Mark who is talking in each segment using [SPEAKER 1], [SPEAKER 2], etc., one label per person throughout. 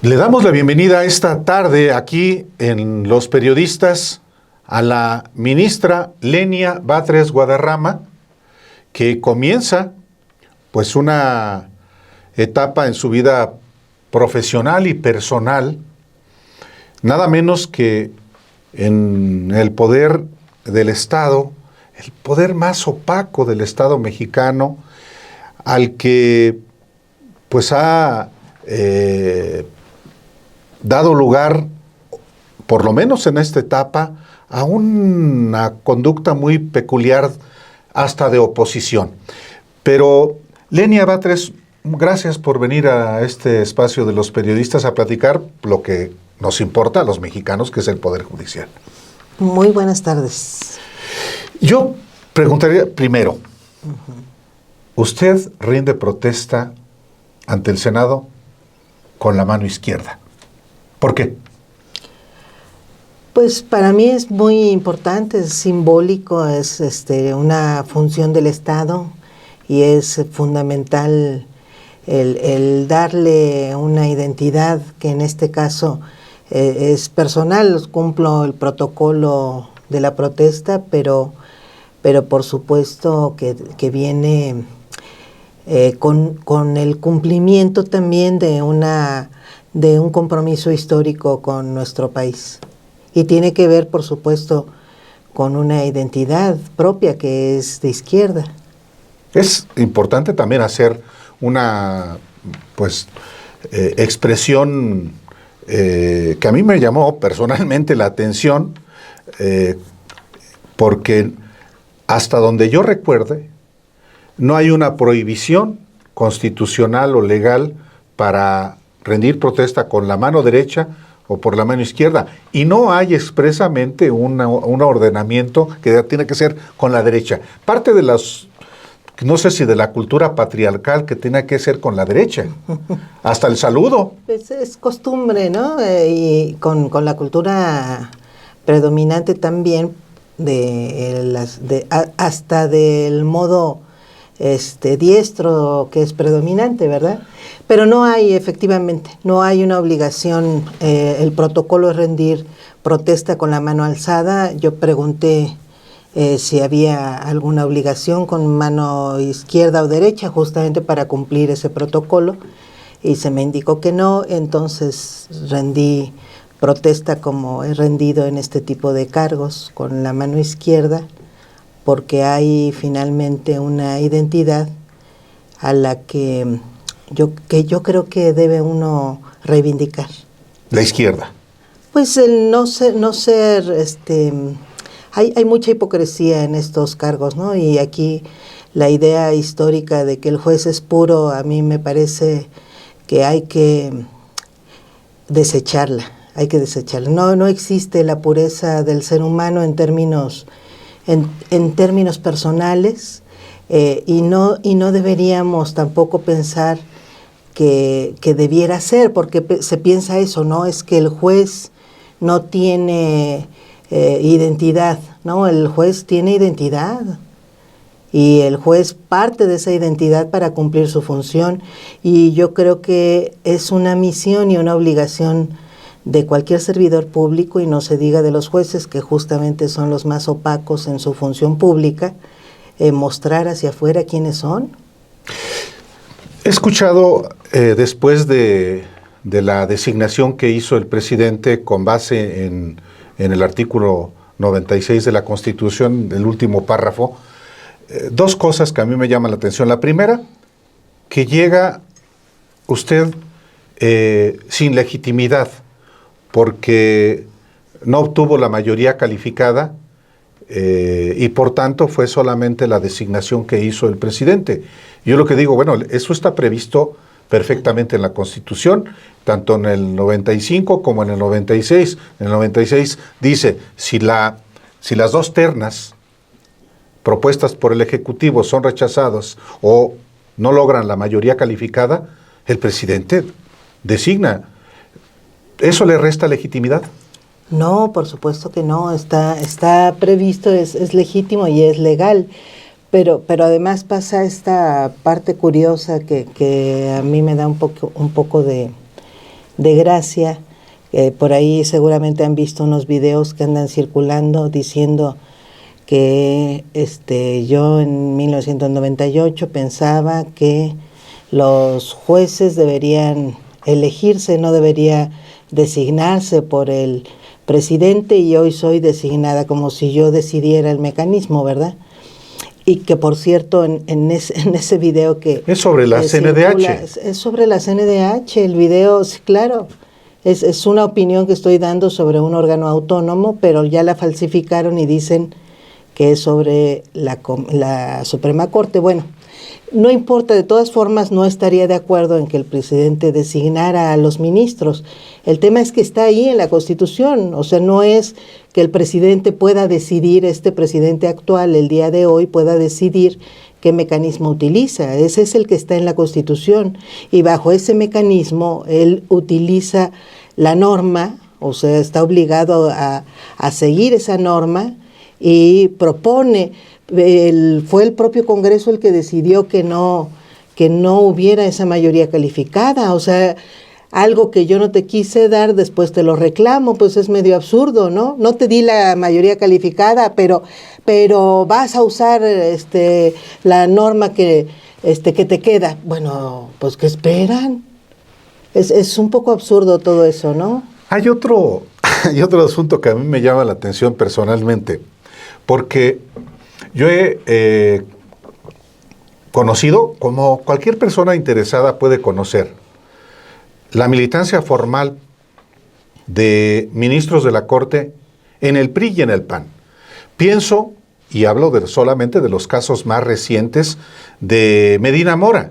[SPEAKER 1] Le damos la bienvenida esta tarde aquí en Los Periodistas a la ministra Lenia Batres Guadarrama, que comienza pues una etapa en su vida profesional y personal, nada menos que en el poder del Estado, el poder más opaco del Estado mexicano, al que pues ha dado lugar, por lo menos en esta etapa, a una conducta muy peculiar, hasta de oposición. Pero, Lenia Batres, gracias por venir a este espacio de Los Periodistas a platicar lo que nos importa a los mexicanos, que es el Poder Judicial.
[SPEAKER 2] Muy buenas tardes.
[SPEAKER 1] Yo preguntaría primero, ¿usted rinde protesta ante el Senado con la mano izquierda? ¿Por qué?
[SPEAKER 2] Pues para mí es muy importante, es simbólico, es una función del Estado y es fundamental el darle una identidad que en este caso es personal. Cumplo el protocolo de la protesta, pero por supuesto que viene con el cumplimiento también de un compromiso histórico con nuestro país. Y tiene que ver, por supuesto, con una identidad propia que es de izquierda.
[SPEAKER 1] Es importante también hacer una expresión que a mí me llamó personalmente la atención, porque hasta donde yo recuerde, no hay una prohibición constitucional o legal para rendir protesta con la mano derecha o por la mano izquierda, y no hay expresamente un ordenamiento que tiene que ser con la derecha. Parte de no sé si de la cultura patriarcal, que tiene que ser con la derecha, hasta el saludo.
[SPEAKER 2] Pues es costumbre, ¿no? Y con la cultura predominante también, hasta del modo diestro que es predominante, ¿verdad? Pero no hay, efectivamente, no hay una obligación. El protocolo es rendir protesta con la mano alzada. Yo pregunté si había alguna obligación con mano izquierda o derecha, justamente para cumplir ese protocolo, y se me indicó que no. Entonces rendí protesta como he rendido en este tipo de cargos, con la mano izquierda, porque hay finalmente una identidad a la que yo creo que debe uno reivindicar.
[SPEAKER 1] La izquierda.
[SPEAKER 2] Pues el no ser, hay mucha hipocresía en estos cargos, ¿no? Y aquí la idea histórica de que el juez es puro, a mí me parece que hay que desecharla. No existe la pureza del ser humano en términos personales, y no deberíamos tampoco pensar que debiera ser, porque se piensa eso, ¿no? Es que el juez no tiene identidad, ¿no? El juez tiene identidad, y el juez parte de esa identidad para cumplir su función, y yo creo que es una misión y una obligación de cualquier servidor público, y no se diga de los jueces, que justamente son los más opacos en su función pública, mostrar hacia afuera quiénes son.
[SPEAKER 1] He escuchado después de la designación que hizo el presidente con base en el artículo 96 de la Constitución, el último párrafo, dos cosas que a mí me llaman la atención. La primera, que llega usted sin legitimidad, porque no obtuvo la mayoría calificada, y por tanto fue solamente la designación que hizo el presidente. Yo lo que digo, bueno, eso está previsto perfectamente en la Constitución, tanto en el 95 como en el 96. En el 96 dice, si las dos ternas propuestas por el Ejecutivo son rechazadas o no logran la mayoría calificada, el presidente designa. ¿Eso le resta legitimidad?
[SPEAKER 2] No, por supuesto que no, está previsto, es legítimo y es legal, pero además pasa esta parte curiosa que a mí me da un poco de de gracia. Por ahí seguramente han visto unos videos que andan circulando diciendo que yo en 1998 pensaba que los jueces deberían elegirse, no debería designarse por el presidente, y hoy soy designada como si yo decidiera el mecanismo, ¿verdad? Y que, por cierto, en ese video que...
[SPEAKER 1] Es sobre la CNDH.
[SPEAKER 2] Es sobre la CNDH, el video, sí, claro. Es una opinión que estoy dando sobre un órgano autónomo, pero ya la falsificaron y dicen que es sobre la Suprema Corte. Bueno, no importa, de todas formas no estaría de acuerdo en que el presidente designara a los ministros. El tema es que está ahí en la Constitución, o sea, no es que el presidente pueda decidir, este presidente actual, el día de hoy, pueda decidir qué mecanismo utiliza. Ese es el que está en la Constitución, y bajo ese mecanismo él utiliza la norma, o sea, está obligado a seguir esa norma y propone. Fue el propio Congreso el que decidió que no hubiera esa mayoría calificada, o sea, algo que yo no te quise dar, después te lo reclamo, pues es medio absurdo, ¿no? No te di la mayoría calificada, pero vas a usar la norma que te queda. Bueno, pues ¿qué esperan? Es un poco absurdo todo eso, ¿no?
[SPEAKER 1] Hay otro asunto que a mí me llama la atención personalmente, porque yo he conocido, como cualquier persona interesada puede conocer, la militancia formal de ministros de la Corte en el PRI y en el PAN. Pienso, y hablo solamente de los casos más recientes, de Medina Mora.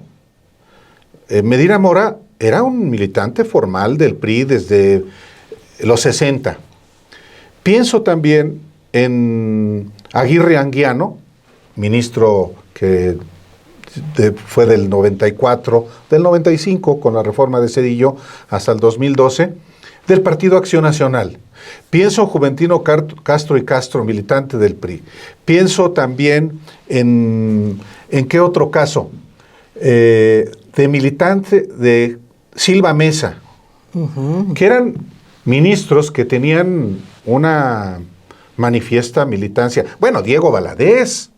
[SPEAKER 1] Medina Mora era un militante formal del PRI desde los 60. Pienso también en Aguirre Anguiano, ministro que fue del 94, del 95 con la reforma de Zedillo hasta el 2012, del Partido Acción Nacional. Pienso Juventino Castro y Castro, militante del PRI. Pienso también en ¿qué otro caso? De militante de Silva Mesa, que eran ministros que tenían una manifiesta militancia. Bueno, Diego Valadez.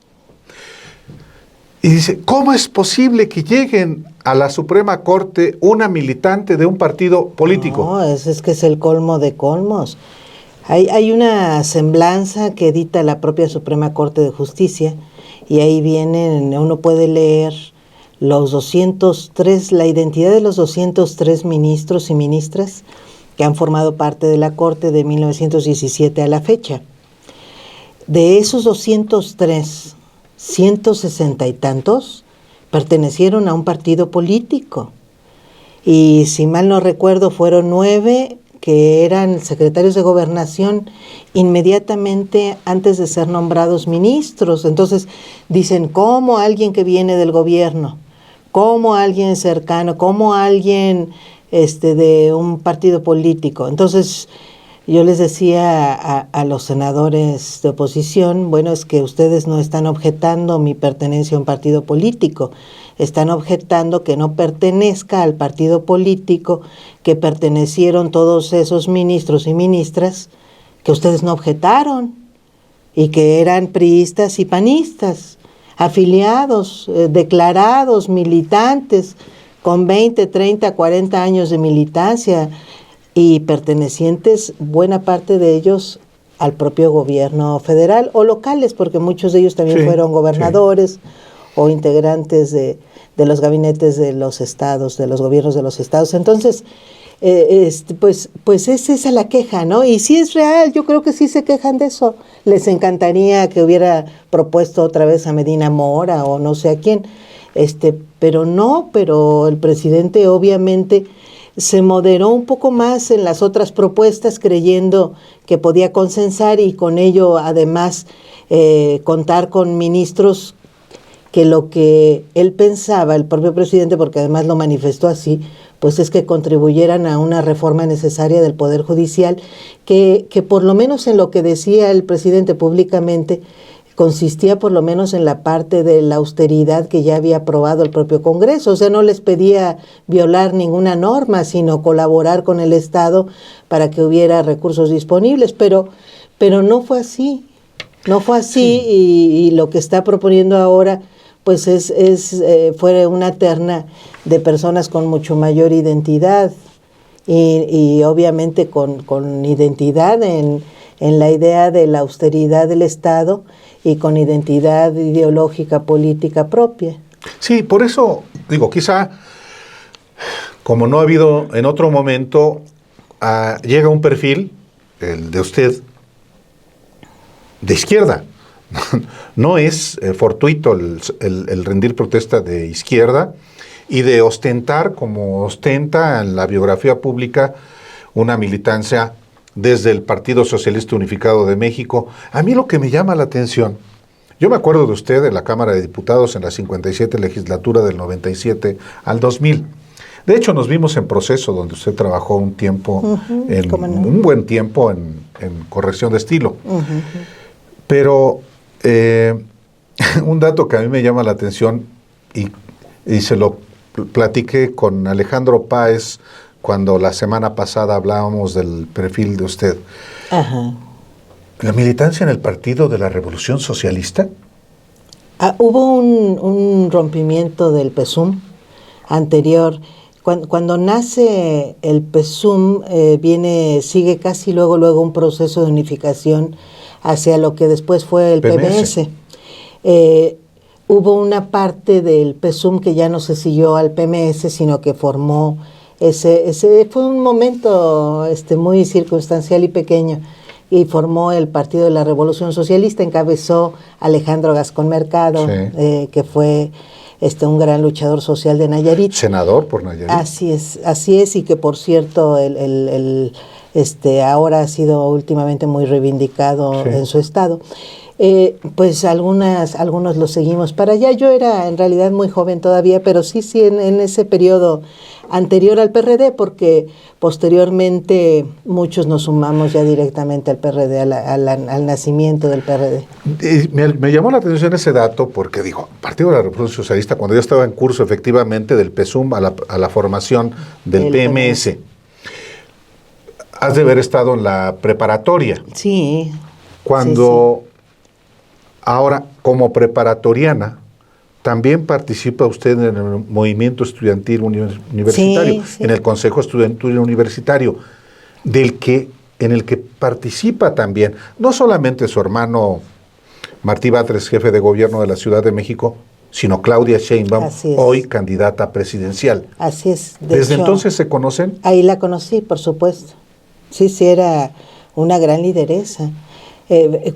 [SPEAKER 1] Y dice, ¿cómo es posible que lleguen a la Suprema Corte una militante de un partido político?
[SPEAKER 2] No, es que es el colmo de colmos. Hay una semblanza que edita la propia Suprema Corte de Justicia, y ahí uno puede leer los 203, la identidad de los 203 ministros y ministras que han formado parte de la Corte de 1917 a la fecha. De esos 203, 160 y tantos pertenecieron a un partido político, y si mal no recuerdo fueron 9 que eran secretarios de gobernación inmediatamente antes de ser nombrados ministros. Entonces dicen, ¿cómo alguien que viene del gobierno, cómo alguien cercano, cómo alguien de un partido político? Entonces yo les decía a los senadores de oposición, bueno, es que ustedes no están objetando mi pertenencia a un partido político, están objetando que no pertenezca al partido político que pertenecieron todos esos ministros y ministras que ustedes no objetaron, y que eran priistas y panistas, afiliados, declarados, militantes, con 20, 30, 40 años de militancia, y pertenecientes, buena parte de ellos, al propio gobierno federal o locales, porque muchos de ellos también fueron gobernadores o integrantes de los gabinetes de los estados, de los gobiernos de los estados. Entonces, pues es esa la queja, ¿no? Y si es real, yo creo que sí se quejan de eso. Les encantaría que hubiera propuesto otra vez a Medina Mora o no sé a quién, pero el presidente obviamente se moderó un poco más en las otras propuestas, creyendo que podía consensar y con ello además contar con ministros que lo que él pensaba, el propio presidente, porque además lo manifestó así, pues es que contribuyeran a una reforma necesaria del Poder Judicial, que por lo menos en lo que decía el presidente públicamente, consistía por lo menos en la parte de la austeridad que ya había aprobado el propio Congreso. O sea, no les pedía violar ninguna norma, sino colaborar con el Estado para que hubiera recursos disponibles, pero no fue así. No fue así, y lo que está proponiendo ahora pues fue una terna de personas con mucho mayor identidad y obviamente con identidad en la idea de la austeridad del Estado y con identidad ideológica política propia.
[SPEAKER 1] Sí, por eso digo, quizá como no ha habido en otro momento, llega un perfil, el de usted, de izquierda. No es fortuito el rendir protesta de izquierda y de ostentar, como ostenta en la biografía pública, una militancia desde el Partido Socialista Unificado de México. A mí lo que me llama la atención, yo me acuerdo de usted en la Cámara de Diputados en la 57 legislatura del 97 al 2000. De hecho, nos vimos en Proceso, donde usted trabajó un tiempo, un buen tiempo en corrección de estilo. Pero un dato que a mí me llama la atención y se lo platiqué con Alejandro Páez cuando la semana pasada hablábamos del perfil de usted.
[SPEAKER 2] Ajá.
[SPEAKER 1] ¿La militancia en el Partido de la Revolución Socialista?
[SPEAKER 2] Hubo un rompimiento del PESUM anterior. Cuando nace el PESUM, sigue casi luego un proceso de unificación hacia lo que después fue el PMS. Hubo una parte del PESUM que ya no se siguió al PMS, sino que formó ese fue un momento muy circunstancial y pequeño, y formó el Partido de la Revolución Socialista. Encabezó Alejandro Gascón Mercado, sí, que fue un gran luchador social de Nayarit.
[SPEAKER 1] Senador por Nayarit.
[SPEAKER 2] Así es, y que por cierto ahora ha sido últimamente muy reivindicado, sí, en su estado. Pues algunos lo seguimos para allá. Yo era en realidad muy joven todavía, pero sí, en ese periodo anterior al PRD, porque posteriormente muchos nos sumamos ya directamente al PRD, al nacimiento del PRD.
[SPEAKER 1] Me llamó la atención ese dato porque digo, Partido de la Revolución Socialista, cuando yo estaba en curso efectivamente del PESUM a la formación del PMS, has de haber estado en la preparatoria.
[SPEAKER 2] Sí.
[SPEAKER 1] Cuando ahora, como preparatoriana, también participa usted en el movimiento estudiantil universitario, sí, en el Consejo Estudiantil Universitario, en el que participa también, no solamente su hermano Martí Batres, jefe de gobierno de la Ciudad de México, sino Claudia Sheinbaum, hoy candidata presidencial.
[SPEAKER 2] Así es.
[SPEAKER 1] ¿Desde entonces se conocen?
[SPEAKER 2] Ahí la conocí, por supuesto. Sí, era una gran lideresa.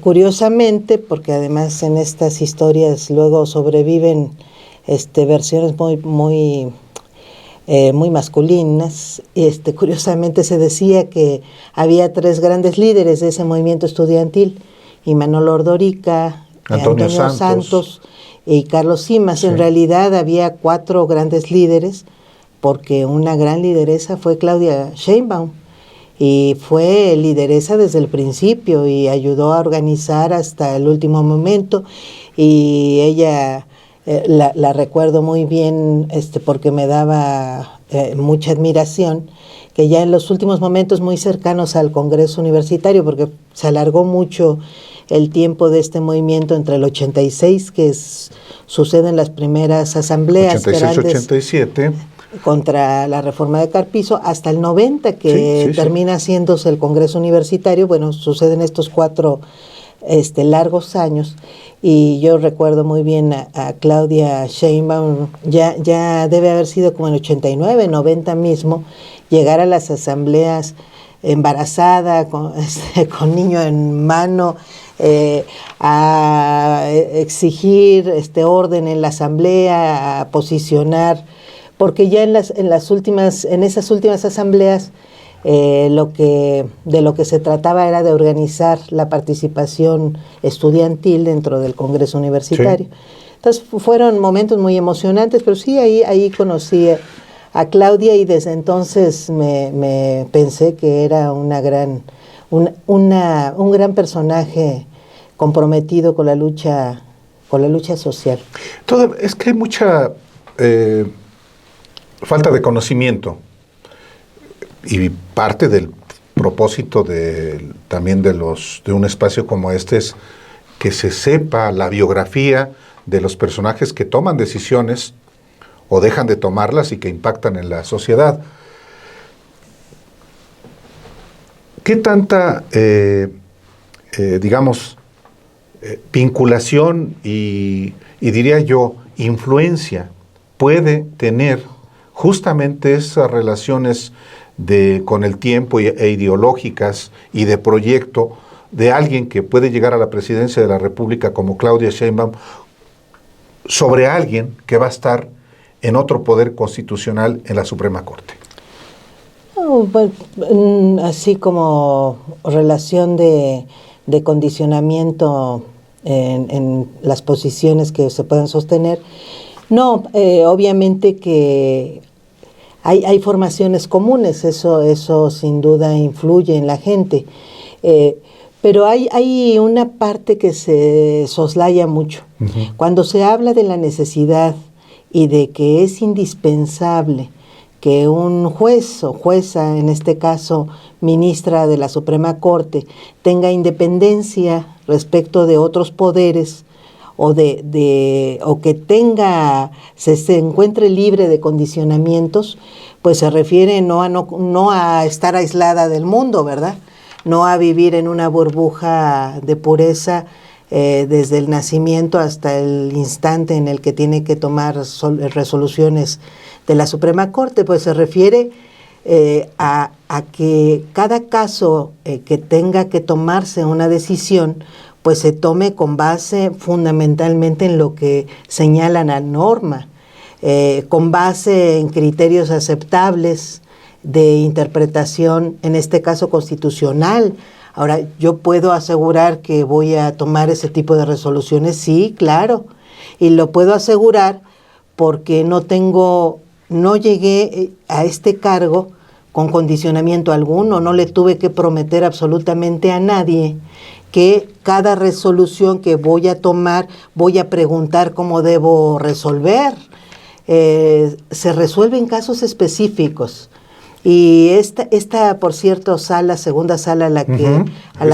[SPEAKER 2] Curiosamente, porque además en estas historias luego sobreviven versiones muy masculinas. Curiosamente se decía que había 3 grandes líderes de ese movimiento estudiantil: Imanol Ordorica, Antonio Santos y Carlos Simas. Sí. En realidad había 4 grandes líderes, porque una gran lideresa fue Claudia Sheinbaum, y fue lideresa desde el principio y ayudó a organizar hasta el último momento. Y ella la recuerdo muy bien porque me daba mucha admiración, que ya en los últimos momentos muy cercanos al Congreso Universitario, porque se alargó mucho el tiempo de este movimiento entre el 86, que suceden las primeras asambleas
[SPEAKER 1] 86-87
[SPEAKER 2] contra la reforma de Carpizo, hasta el 90, que termina haciéndose el Congreso Universitario. Bueno, suceden estos 4 largos años, y yo recuerdo muy bien a Claudia Sheinbaum, ya debe haber sido como en 89, 90 mismo, llegar a las asambleas embarazada, con niño en mano, a exigir orden en la asamblea, a posicionar, porque ya en esas últimas asambleas de lo que se trataba era de organizar la participación estudiantil dentro del Congreso Universitario. Sí. Entonces fueron momentos muy emocionantes, pero sí, ahí conocí a Claudia, y desde entonces me pensé que era un gran personaje comprometido con la lucha social.
[SPEAKER 1] Es que hay mucha falta de conocimiento, y parte del propósito también de un espacio como este es que se sepa la biografía de los personajes que toman decisiones o dejan de tomarlas y que impactan en la sociedad. ¿Qué tanta, vinculación y diría yo, influencia puede tener justamente esas relaciones con el tiempo e ideológicas y de proyecto de alguien que puede llegar a la presidencia de la República como Claudia Sheinbaum sobre alguien que va a estar en otro poder constitucional en la Suprema Corte?
[SPEAKER 2] Así como relación de condicionamiento en las posiciones que se pueden sostener. No, obviamente que hay formaciones comunes, eso sin duda influye en la gente, pero hay una parte que se soslaya mucho. Uh-huh. Cuando se habla de la necesidad y de que es indispensable que un juez o jueza, en este caso ministra de la Suprema Corte, tenga independencia respecto de otros poderes o que se encuentre libre de condicionamientos, pues se refiere no a estar aislada del mundo, ¿verdad? No a vivir en una burbuja de pureza desde el nacimiento hasta el instante en el que tiene que tomar resoluciones de la Suprema Corte, pues se refiere a que cada caso que tenga que tomarse una decisión, pues se tome con base fundamentalmente en lo que señala la norma, con base en criterios aceptables de interpretación, en este caso constitucional. Ahora, ¿yo puedo asegurar que voy a tomar ese tipo de resoluciones? Sí, claro, y lo puedo asegurar porque no llegué a este cargo con condicionamiento alguno, no le tuve que prometer absolutamente a nadie que cada resolución que voy a tomar voy a preguntar cómo debo resolver. Se resuelve en casos específicos. Y esta por cierto, segunda sala a la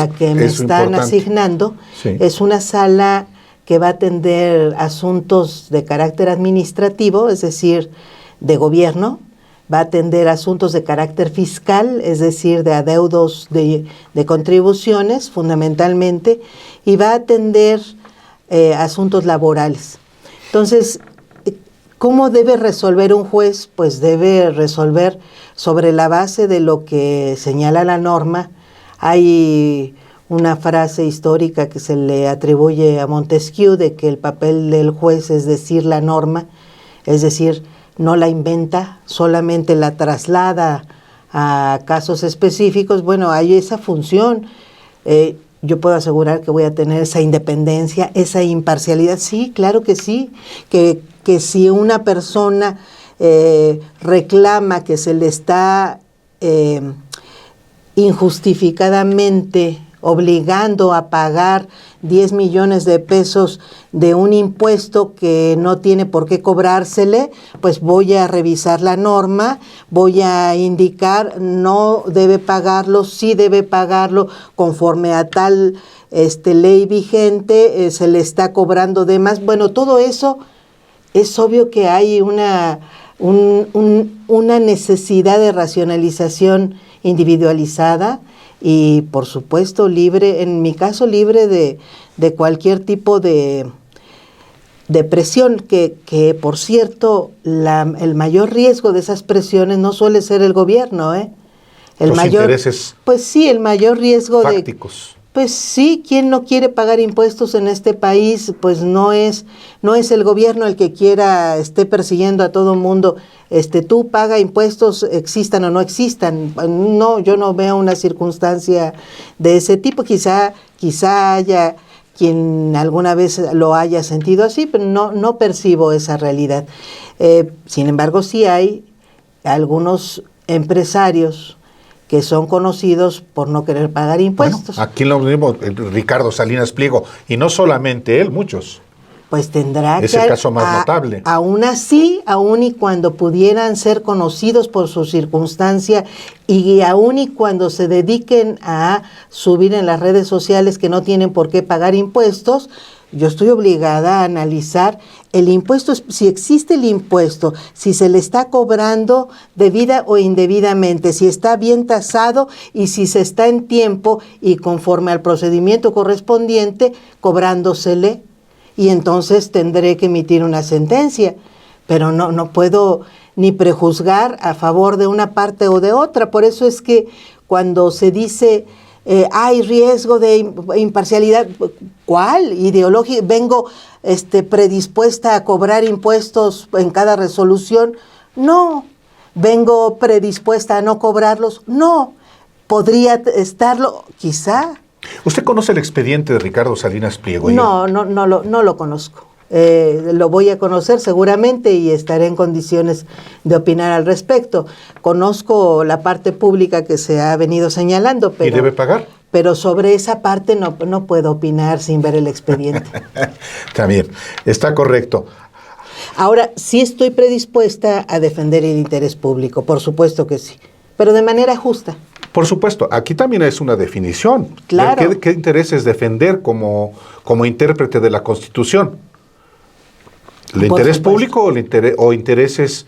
[SPEAKER 2] que me están asignando, sí, es una sala que va a atender asuntos de carácter administrativo, es decir, de gobierno, va a atender asuntos de carácter fiscal, es decir, de adeudos de contribuciones fundamentalmente, y va a atender asuntos laborales. Entonces, ¿cómo debe resolver un juez? Pues debe resolver sobre la base de lo que señala la norma. Hay una frase histórica que se le atribuye a Montesquieu de que el papel del juez es decir la norma, es decir, no la inventa, solamente la traslada a casos específicos. Bueno, hay esa función. Yo puedo asegurar que voy a tener esa independencia, esa imparcialidad. Sí, claro que sí, que si una persona reclama que se le está injustificadamente obligando a pagar 10 millones de pesos de un impuesto que no tiene por qué cobrársele, pues voy a revisar la norma, voy a indicar no debe pagarlo, sí debe pagarlo conforme a tal ley vigente, se le está cobrando de más. Bueno, todo eso es obvio que hay una necesidad de racionalización individualizada y, por supuesto, libre, en mi caso, libre de cualquier tipo de presión, que por cierto, el mayor riesgo de esas presiones no suele ser el gobierno,
[SPEAKER 1] Los intereses
[SPEAKER 2] pues sí, el mayor riesgo
[SPEAKER 1] fácticos.
[SPEAKER 2] Pues sí, ¿quién no quiere pagar impuestos en este país? Pues no es el gobierno el que esté persiguiendo a todo mundo. Tú paga impuestos, existan o no existan. No, yo no veo una circunstancia de ese tipo. Quizá haya quien alguna vez lo haya sentido así, pero no percibo esa realidad. Sin embargo, sí hay algunos empresarios que son conocidos por no querer pagar impuestos.
[SPEAKER 1] Bueno, aquí lo mismo Ricardo Salinas Pliego, y no solamente él, muchos.
[SPEAKER 2] Pues tendrá
[SPEAKER 1] es el caso más notable.
[SPEAKER 2] Aún así, aún y cuando pudieran ser conocidos por su circunstancia y aún y cuando se dediquen a subir en las redes sociales que no tienen por qué pagar impuestos, yo estoy obligada a analizar el impuesto, si existe el impuesto, si se le está cobrando debida o indebidamente, si está bien tasado y si se está en tiempo y conforme al procedimiento correspondiente cobrándosele. Y entonces tendré que emitir una sentencia, pero no puedo ni prejuzgar a favor de una parte o de otra. Por eso es que cuando se dice hay riesgo de imparcialidad, ¿cuál? Ideológica, vengo predispuesta a cobrar impuestos en cada resolución, no. Vengo predispuesta a no cobrarlos, no. Podría estarlo, quizá.
[SPEAKER 1] ¿Usted conoce el expediente de Ricardo Salinas Pliego?
[SPEAKER 2] No lo conozco. Lo voy a conocer seguramente y estaré en condiciones de opinar al respecto. Conozco la parte pública que se ha venido señalando, pero...
[SPEAKER 1] ¿Y debe pagar?
[SPEAKER 2] Pero sobre esa parte no puedo opinar sin ver el expediente.
[SPEAKER 1] Está bien, está correcto.
[SPEAKER 2] Ahora, sí estoy predispuesta a defender el interés público, por supuesto que sí, pero de manera justa.
[SPEAKER 1] Por supuesto, aquí también es una definición.
[SPEAKER 2] Claro.
[SPEAKER 1] ¿Qué interés es defender como intérprete de la Constitución? ¿El interés público o intereses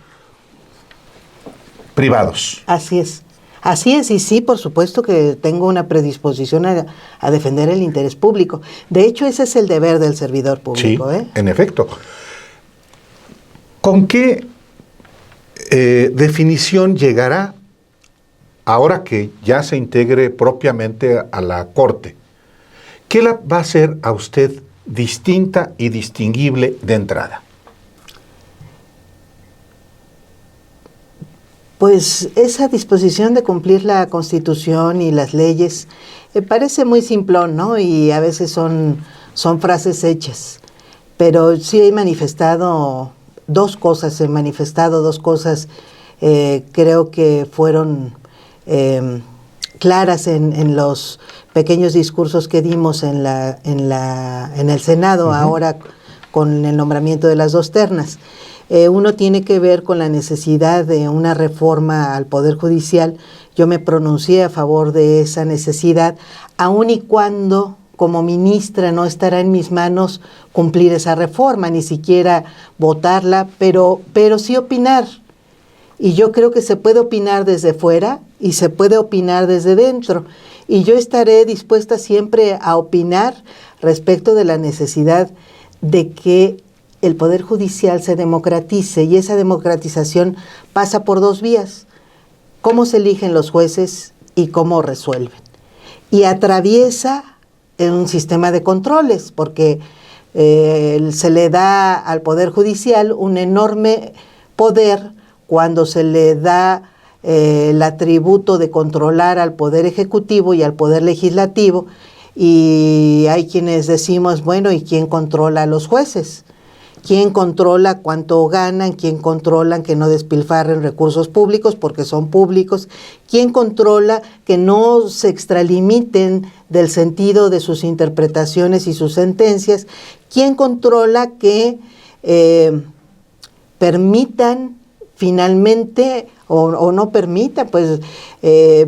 [SPEAKER 1] privados?
[SPEAKER 2] Así es, y sí, por supuesto que tengo una predisposición a defender el interés público. De hecho, ese es el deber del servidor público.
[SPEAKER 1] Sí, en efecto. ¿Con qué definición llegará ahora que ya se integre propiamente a la Corte? ¿Qué la va a hacer a usted distinta y distinguible de entrada?
[SPEAKER 2] Pues esa disposición de cumplir la Constitución y las leyes parece muy simplón, ¿no? Y a veces son frases hechas. Pero sí he manifestado dos cosas, creo que fueron claras en los pequeños discursos que dimos en el Senado, ahora con el nombramiento de las dos ternas. Uno tiene que ver con la necesidad de una reforma al Poder Judicial. Yo me pronuncié a favor de esa necesidad, aun y cuando como ministra no estará en mis manos cumplir esa reforma, ni siquiera votarla, pero sí opinar. Y yo creo que se puede opinar desde fuera y se puede opinar desde dentro. Y yo estaré dispuesta siempre a opinar respecto de la necesidad de que el Poder Judicial se democratice, y esa democratización pasa por dos vías: cómo se eligen los jueces y cómo resuelven. Y atraviesa un sistema de controles, porque se le da al Poder Judicial un enorme poder cuando se le da el atributo de controlar al Poder Ejecutivo y al Poder Legislativo, y hay quienes decimos, bueno, ¿y quién controla a los jueces? ¿Quién controla cuánto ganan? ¿Quién controla que no despilfarren recursos públicos porque son públicos? ¿Quién controla que no se extralimiten del sentido de sus interpretaciones y sus sentencias? ¿Quién controla que permitan finalmente o no permitan, pues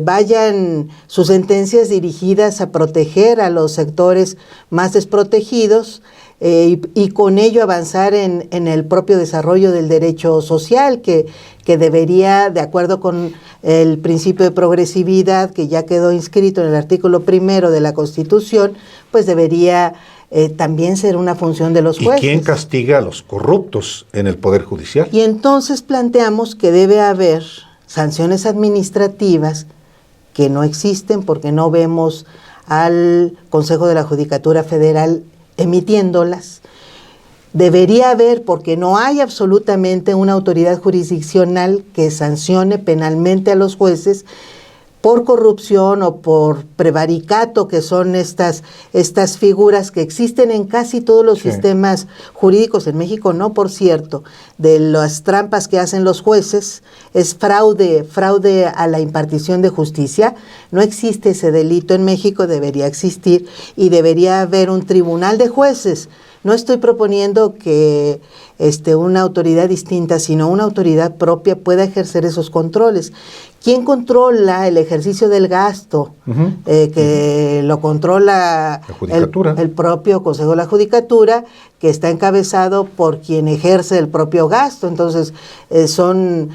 [SPEAKER 2] vayan sus sentencias dirigidas a proteger a los sectores más desprotegidos? Y con ello avanzar en el propio desarrollo del derecho social, que debería, de acuerdo con el principio de progresividad que ya quedó inscrito en el artículo 1 de la Constitución, pues debería también ser una función de los jueces.
[SPEAKER 1] ¿Y quién castiga a los corruptos en el Poder Judicial?
[SPEAKER 2] Y entonces planteamos que debe haber sanciones administrativas que no existen porque no vemos al Consejo de la Judicatura Federal emitiéndolas. Debería haber, porque no hay absolutamente una autoridad jurisdiccional que sancione penalmente a los jueces, por corrupción o por prevaricato, que son estas figuras que existen en casi todos los sistemas jurídicos, en México no, por cierto, de las trampas que hacen los jueces, es fraude a la impartición de justicia. No existe ese delito en México, debería existir y debería haber un tribunal de jueces. No estoy proponiendo que una autoridad distinta, sino una autoridad propia pueda ejercer esos controles. ¿Quién controla el ejercicio del gasto? Que lo controla el propio Consejo de la Judicatura, que está encabezado por quien ejerce el propio gasto. Entonces, son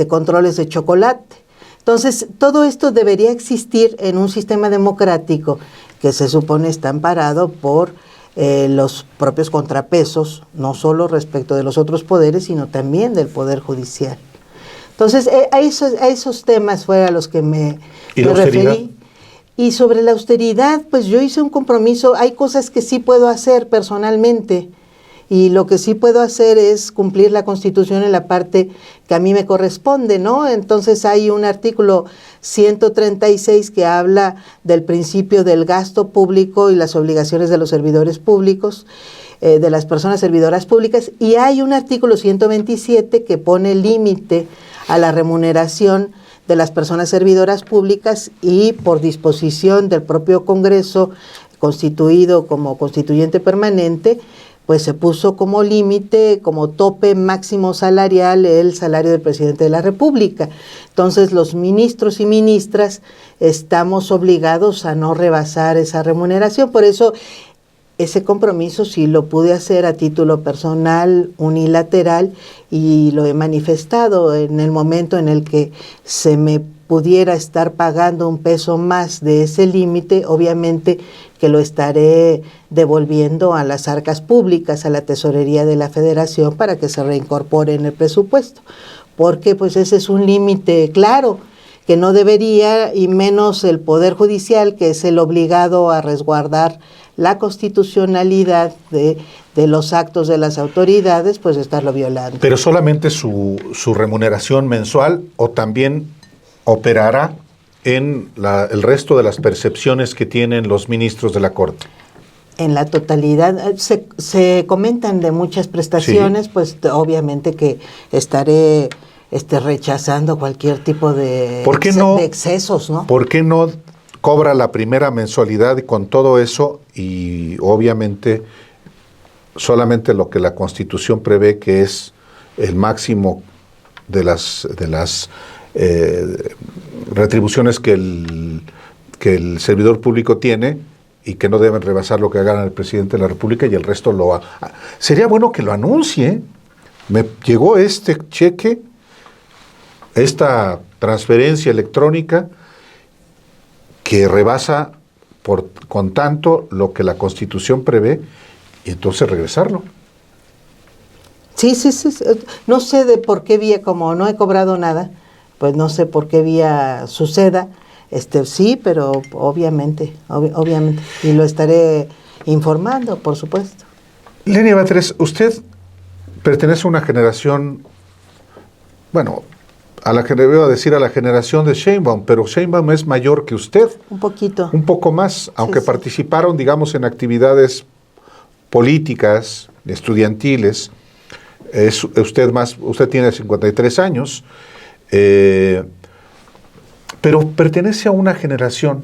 [SPEAKER 2] controles de chocolate. Entonces, todo esto debería existir en un sistema democrático que se supone está amparado por los propios contrapesos, no solo respecto de los otros poderes, sino también del Poder Judicial. Entonces, a esos temas fue a los que me referí. Y sobre la austeridad, pues yo hice un compromiso. Hay cosas que sí puedo hacer personalmente, y lo que sí puedo hacer es cumplir la Constitución en la parte que a mí me corresponde, ¿no? Entonces hay un artículo 136 que habla del principio del gasto público y las obligaciones de los servidores públicos, de las personas servidoras públicas, y hay un artículo 127 que pone límite a la remuneración de las personas servidoras públicas, y por disposición del propio Congreso, constituido como constituyente permanente, pues se puso como límite, como tope máximo salarial, el salario del presidente de la República. Entonces los ministros y ministras estamos obligados a no rebasar esa remuneración. Por eso ese compromiso sí lo pude hacer a título personal, unilateral, y lo he manifestado. En el momento en el que se me pudiera estar pagando un peso más de ese límite, obviamente que lo estaré devolviendo a las arcas públicas, a la tesorería de la Federación, para que se reincorpore en el presupuesto, porque pues ese es un límite claro que no debería, y menos el Poder Judicial, que es el obligado a resguardar la constitucionalidad de los actos de las autoridades, pues estarlo violando.
[SPEAKER 1] ¿Pero solamente su remuneración mensual, o también operará en el resto de las percepciones que tienen los ministros de la Corte?
[SPEAKER 2] En la totalidad, se comentan de muchas prestaciones, sí. Pues obviamente que estaré rechazando cualquier tipo de excesos, ¿no?
[SPEAKER 1] ¿Por qué no cobra la primera mensualidad con todo eso, y obviamente solamente lo que la Constitución prevé, que es el máximo de las retribuciones que el servidor público tiene, y que no deben rebasar lo que gana el presidente de la República, y el resto sería bueno que lo anuncie. Me llegó este cheque, esta transferencia electrónica que rebasa con tanto lo que la Constitución prevé, y entonces regresarlo.
[SPEAKER 2] Sí. No sé de por qué vía, como no he cobrado nada, pues no sé por qué vía suceda. Sí, pero obviamente, y lo estaré informando, por supuesto.
[SPEAKER 1] Lenia Batres, usted pertenece a una generación, bueno, a la que le voy a decir a la generación de Sheinbaum, pero Sheinbaum es mayor que usted.
[SPEAKER 2] Un poquito.
[SPEAKER 1] Un poco más, aunque sí. Participaron, digamos, en actividades políticas, estudiantiles. Usted tiene 53 años, pero pertenece a una generación.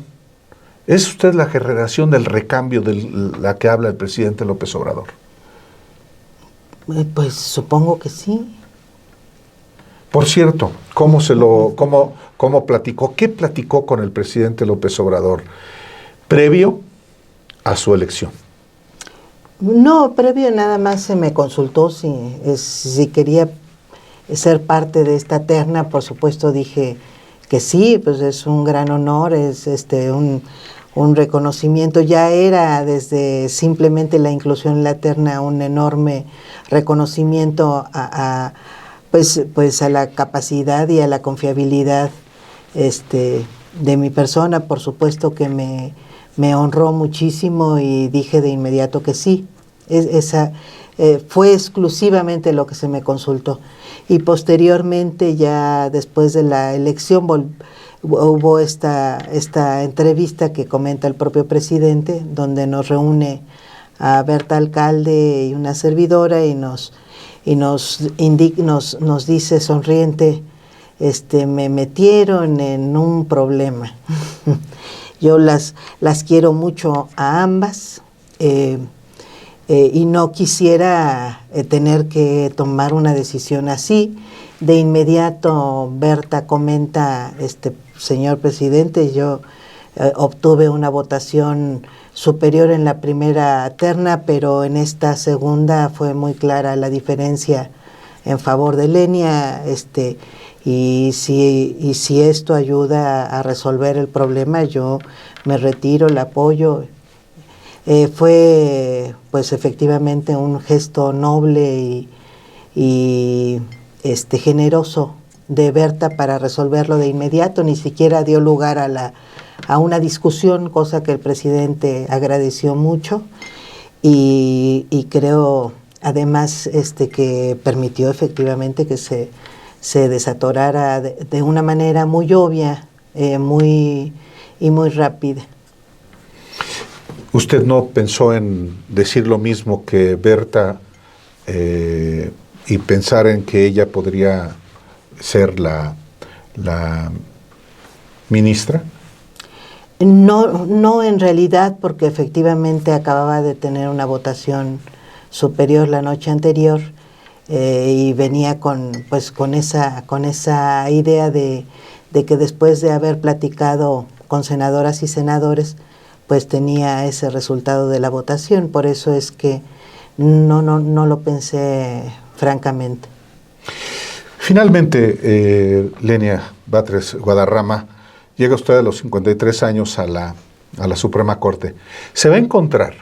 [SPEAKER 1] ¿Es usted la generación del recambio de la que habla el presidente López Obrador?
[SPEAKER 2] Pues supongo que sí.
[SPEAKER 1] Por cierto, ¿cómo platicó? ¿Qué platicó con el presidente López Obrador previo a su elección?
[SPEAKER 2] No, previo nada más se me consultó si quería ser parte de esta terna. Por supuesto dije que sí, pues es un gran honor, es un reconocimiento. Ya era desde simplemente la inclusión en la terna un enorme reconocimiento pues a la capacidad y a la confiabilidad de mi persona. Por supuesto que me honró muchísimo, y dije de inmediato que sí. Fue exclusivamente lo que se me consultó. Y posteriormente, ya después de la elección, hubo esta entrevista que comenta el propio presidente, donde nos reúne a Berta Alcalde y una servidora y nos dice sonriente, me metieron en un problema. Yo las quiero mucho a ambas y no quisiera tener que tomar una decisión así. De inmediato Berta comenta, señor presidente, yo obtuve una votación superior en la primera terna, pero en esta segunda fue muy clara la diferencia en favor de Lenia, y si esto ayuda a resolver el problema, yo me retiro, la apoyo. Fue pues efectivamente un gesto noble y generoso de Berta para resolverlo de inmediato, ni siquiera dio lugar a una discusión, cosa que el presidente agradeció mucho y creo además que permitió efectivamente que se desatorara de una manera muy obvia muy rápida.
[SPEAKER 1] ¿Usted no pensó en decir lo mismo que Berta y pensar en que ella podría ser la ministra?
[SPEAKER 2] No en realidad, porque efectivamente acababa de tener una votación superior la noche anterior y venía con esa idea de que después de haber platicado con senadoras y senadores, pues tenía ese resultado de la votación. Por eso es que no lo pensé francamente.
[SPEAKER 1] Finalmente, Lenia Batres Guadarrama, llega usted a los 53 años a la Suprema Corte. Se va a encontrar,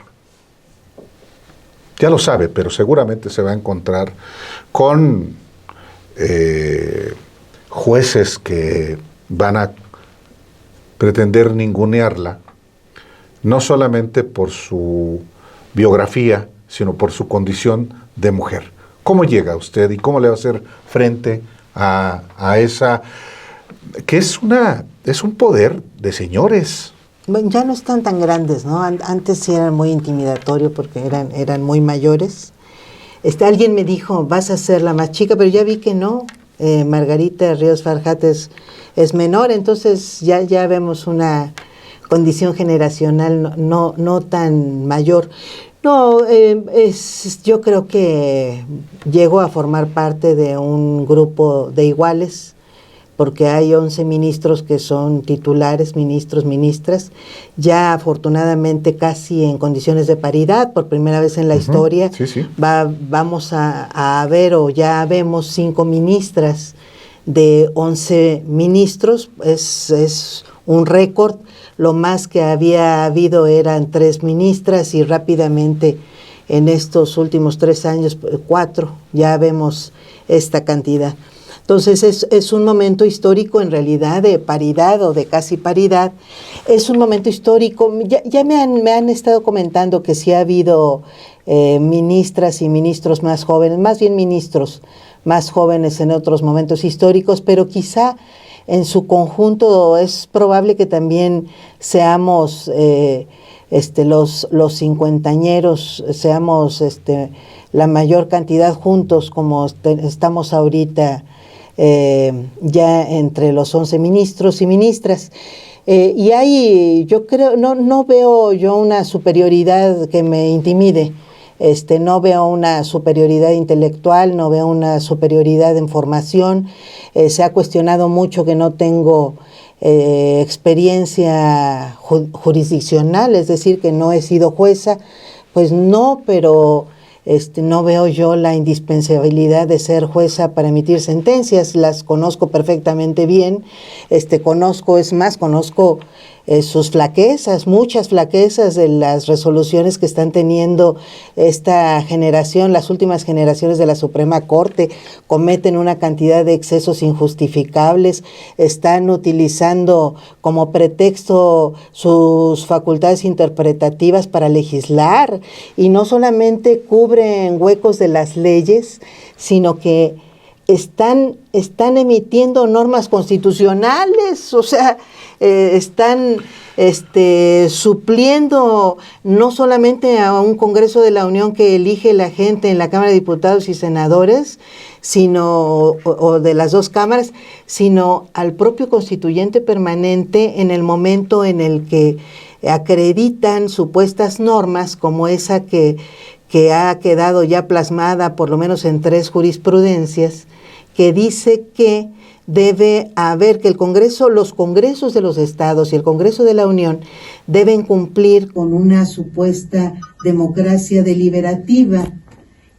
[SPEAKER 1] ya lo sabe, pero seguramente se va a encontrar con jueces que van a pretender ningunearla, no solamente por su biografía, sino por su condición de mujer. ¿Cómo llega usted y cómo le va a hacer frente a esa, que es un poder de señores?
[SPEAKER 2] Bueno, ya no están tan grandes, ¿no? Antes sí eran muy intimidatorios porque eran muy mayores. Alguien me dijo, vas a ser la más chica, pero ya vi que no. Margarita Ríos Farjat es menor, entonces ya vemos una condición generacional no tan mayor. No, yo creo que llegó a formar parte de un grupo de iguales, porque hay 11 ministros que son titulares, ministros, ministras, ya afortunadamente casi en condiciones de paridad, por primera vez en la historia.
[SPEAKER 1] Sí, sí.
[SPEAKER 2] Vamos a ver, o ya vemos 5 ministras de 11 ministros, es un récord. Lo más que había habido eran 3 ministras y rápidamente en estos últimos 3 años, 4, ya vemos esta cantidad. Entonces es un momento histórico en realidad de paridad o de casi paridad. Es un momento histórico. Ya me han estado comentando que sí ha habido ministras y ministros más jóvenes, más bien ministros más jóvenes en otros momentos históricos, pero quizá en su conjunto es probable que también seamos los cincuentañeros, seamos la mayor cantidad juntos como estamos ahorita ya entre los 11 ministros y ministras. Y ahí yo creo, no veo yo una superioridad que me intimide. No veo una superioridad intelectual, no veo una superioridad en formación. Se ha cuestionado mucho que no tengo experiencia jurisdiccional, es decir, que no he sido jueza. Pues no, pero no veo yo la indispensabilidad de ser jueza para emitir sentencias. Las conozco perfectamente bien. Conozco sus flaquezas, muchas flaquezas de las resoluciones que están teniendo esta generación. Las últimas generaciones de la Suprema Corte cometen una cantidad de excesos injustificables, están utilizando como pretexto sus facultades interpretativas para legislar, y no solamente cubren huecos de las leyes, sino que están emitiendo normas constitucionales, o sea, están supliendo no solamente a un Congreso de la Unión que elige la gente en la Cámara de Diputados y Senadores, sino o de las dos cámaras, sino al propio constituyente permanente en el momento en el que acreditan supuestas normas como esa que ha quedado ya plasmada por lo menos en 3 jurisprudencias, que dice que debe haber, que los congresos de los estados y el Congreso de la Unión deben cumplir con una supuesta democracia deliberativa,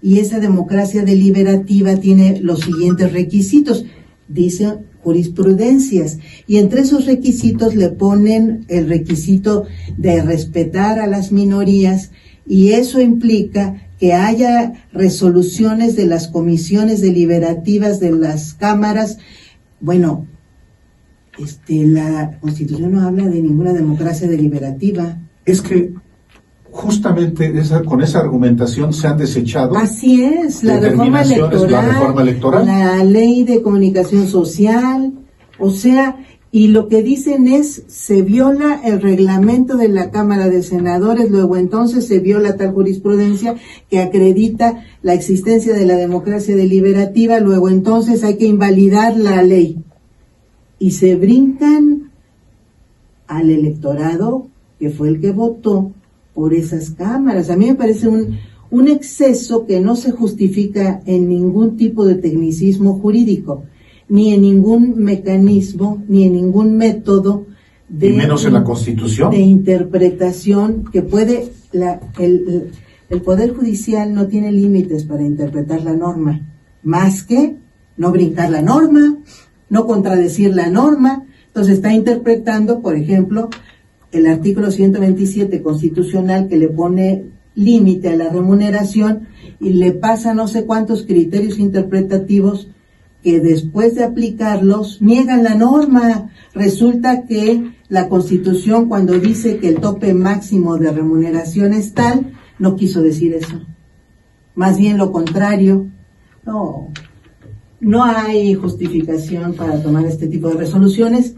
[SPEAKER 2] y esa democracia deliberativa tiene los siguientes requisitos, dice jurisprudencias, y entre esos requisitos le ponen el requisito de respetar a las minorías, y eso implica que haya resoluciones de las comisiones deliberativas de las cámaras. Bueno, la Constitución no habla de ninguna democracia deliberativa.
[SPEAKER 1] Es que justamente con esa argumentación se han desechado.
[SPEAKER 2] Así es, la reforma electoral, la ley de comunicación social, o sea, y lo que dicen es, se viola el reglamento de la Cámara de Senadores, luego entonces se viola tal jurisprudencia que acredita la existencia de la democracia deliberativa, luego entonces hay que invalidar la ley. Y se brincan al electorado que fue el que votó por esas cámaras. A mí me parece un exceso que no se justifica en ningún tipo de tecnicismo jurídico, ni en ningún mecanismo, ni en ningún método de,
[SPEAKER 1] y menos en la Constitución,
[SPEAKER 2] de interpretación que puede, el Poder Judicial no tiene límites para interpretar la norma, más que no brincar la norma, no contradecir la norma. Entonces está interpretando, por ejemplo, el artículo 127 constitucional que le pone límite a la remuneración y le pasa no sé cuántos criterios interpretativos que después de aplicarlos niegan la norma. Resulta que la Constitución, cuando dice que el tope máximo de remuneración es tal, no quiso decir eso. Más bien lo contrario. No hay justificación para tomar este tipo de resoluciones,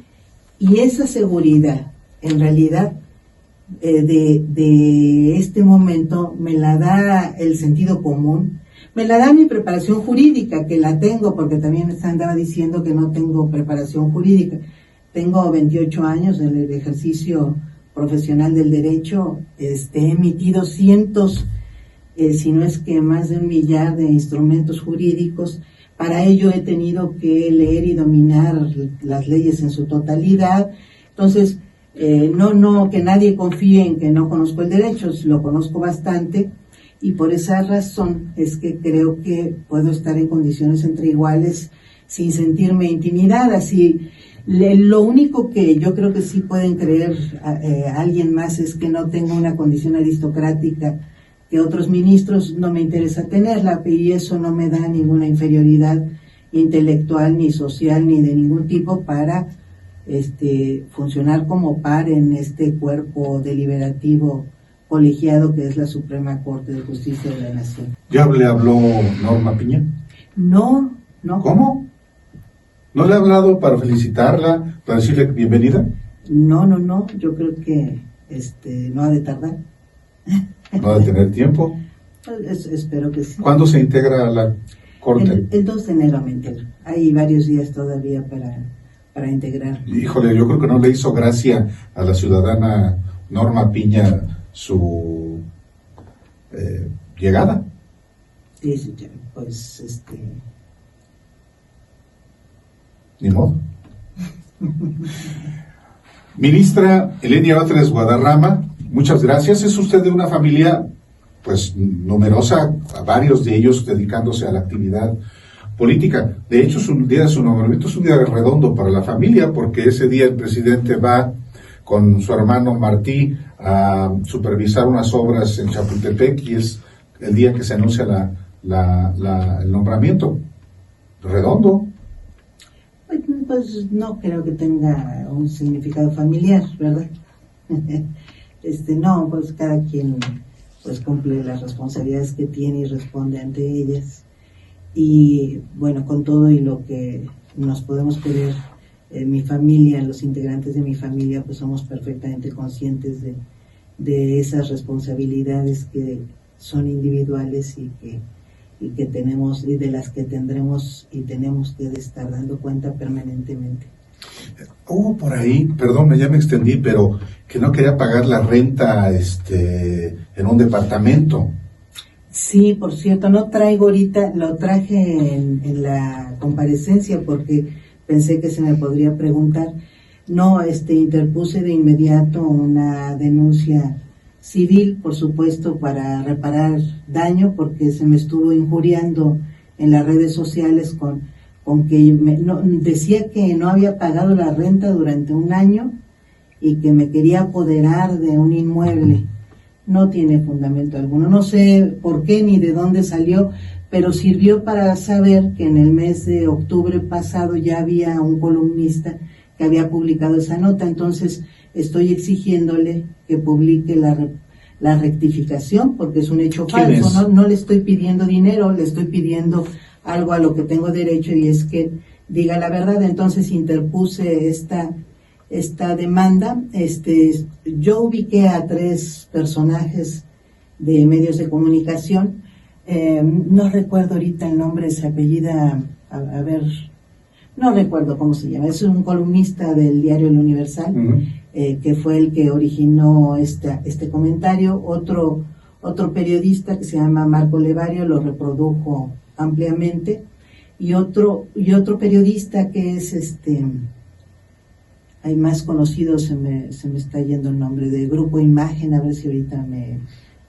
[SPEAKER 2] y esa seguridad, en realidad, de este momento me la da el sentido común. Me la da mi preparación jurídica, que la tengo, porque también andaba diciendo que no tengo preparación jurídica. Tengo 28 años en el ejercicio profesional del derecho, he emitido cientos, si no es que más de 1 millar de instrumentos jurídicos. Para ello he tenido que leer y dominar las leyes en su totalidad. Entonces, no que nadie confíe en que no conozco el derecho, lo conozco bastante. Y por esa razón es que creo que puedo estar en condiciones entre iguales sin sentirme intimidada. Lo único que yo creo que sí pueden creer alguien más es que no tengo una condición aristocrática que otros ministros, no me interesa tenerla, y eso no me da ninguna inferioridad intelectual, ni social, ni de ningún tipo para funcionar como par en este cuerpo deliberativo colegiado que es la Suprema Corte de Justicia de la Nación.
[SPEAKER 1] ¿Ya le habló Norma Piña?
[SPEAKER 2] No.
[SPEAKER 1] ¿Cómo? ¿No le ha hablado para felicitarla, para decirle bienvenida?
[SPEAKER 2] No, yo creo que no ha de tardar.
[SPEAKER 1] ¿No ha de tener tiempo?
[SPEAKER 2] Espero que sí.
[SPEAKER 1] ¿Cuándo se integra a la Corte?
[SPEAKER 2] El 2 de enero me integro. Hay varios días todavía para integrar.
[SPEAKER 1] Híjole, yo creo que no le hizo gracia a la ciudadana Norma Piña su llegada.
[SPEAKER 2] Sí, pues
[SPEAKER 1] Ni modo. Ministra Elenia Batres Guadarrama, muchas gracias. Es usted de una familia pues numerosa, varios de ellos dedicándose a la actividad política. De hecho, el día de su nombramiento es un día redondo para la familia, porque ese día el presidente va con su hermano Martí a supervisar unas obras en Chapultepec, y es el día que se anuncia el nombramiento. Redondo.
[SPEAKER 2] Pues no creo que tenga un significado familiar, ¿verdad? No, pues cada quien pues cumple las responsabilidades que tiene y responde ante ellas. y bueno, con todo y lo que nos podemos querer, mi familia, los integrantes de mi familia, pues somos perfectamente conscientes de esas responsabilidades que son individuales y que tenemos, y de las que tendremos y tenemos que estar dando cuenta permanentemente.
[SPEAKER 1] Hubo por ahí, perdón, ya me extendí, pero que no quería pagar la renta en un departamento.
[SPEAKER 2] Sí, por cierto, no traigo ahorita, lo traje en la comparecencia porque pensé que se me podría preguntar. No, interpuse de inmediato una denuncia civil, por supuesto, para reparar daño, porque se me estuvo injuriando en las redes sociales con que decía que no había pagado la renta durante un año y que me quería apoderar de un inmueble. No tiene fundamento alguno. No sé por qué ni de dónde salió, pero sirvió para saber que en el mes de octubre pasado ya había un columnista que había publicado esa nota. Entonces estoy exigiéndole que publique la rectificación, porque es un hecho falso. No le estoy pidiendo dinero, le estoy pidiendo algo a lo que tengo derecho, y es que diga la verdad. Entonces interpuse esta demanda. Yo ubiqué a 3 personajes de medios de comunicación, no recuerdo ahorita el nombre, se apellida, a ver, no recuerdo cómo se llama, es un columnista del diario El Universal, que fue el que originó este comentario. Otro periodista que se llama Marco Levario lo reprodujo ampliamente, y otro periodista que es hay más conocidos, se me está yendo el nombre, de Grupo Imagen, a ver si ahorita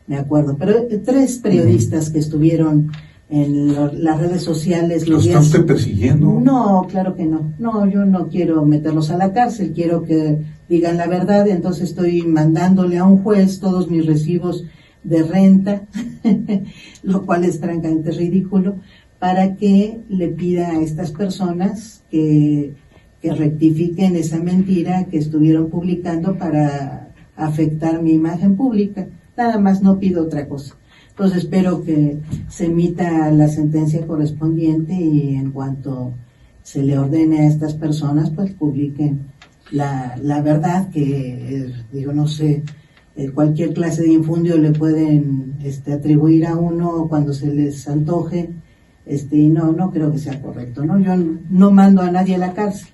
[SPEAKER 2] me acuerdo, pero 3 periodistas que estuvieron en las redes sociales.
[SPEAKER 1] ¿Los está usted persiguiendo?
[SPEAKER 2] No, claro que no. No, yo no quiero meterlos a la cárcel, quiero que digan la verdad. Entonces estoy mandándole a un juez todos mis recibos de renta, lo cual es francamente ridículo, para que le pida a estas personas que rectifiquen esa mentira que estuvieron publicando para afectar mi imagen pública. Nada más, no pido otra cosa. Entonces espero que se emita la sentencia correspondiente, y en cuanto se le ordene a estas personas, pues publiquen la verdad, que digo, no sé, cualquier clase de infundio le pueden atribuir a uno cuando se les antoje, y no creo que sea correcto, ¿no? Yo no mando a nadie a la cárcel,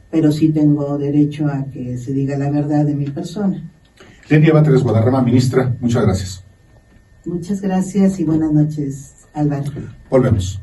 [SPEAKER 2] pero sí tengo derecho a que se diga la verdad de mi persona.
[SPEAKER 1] Lenia Batres Guadarrama, ministra, muchas gracias.
[SPEAKER 2] Muchas gracias y buenas noches, Álvaro.
[SPEAKER 1] Volvemos.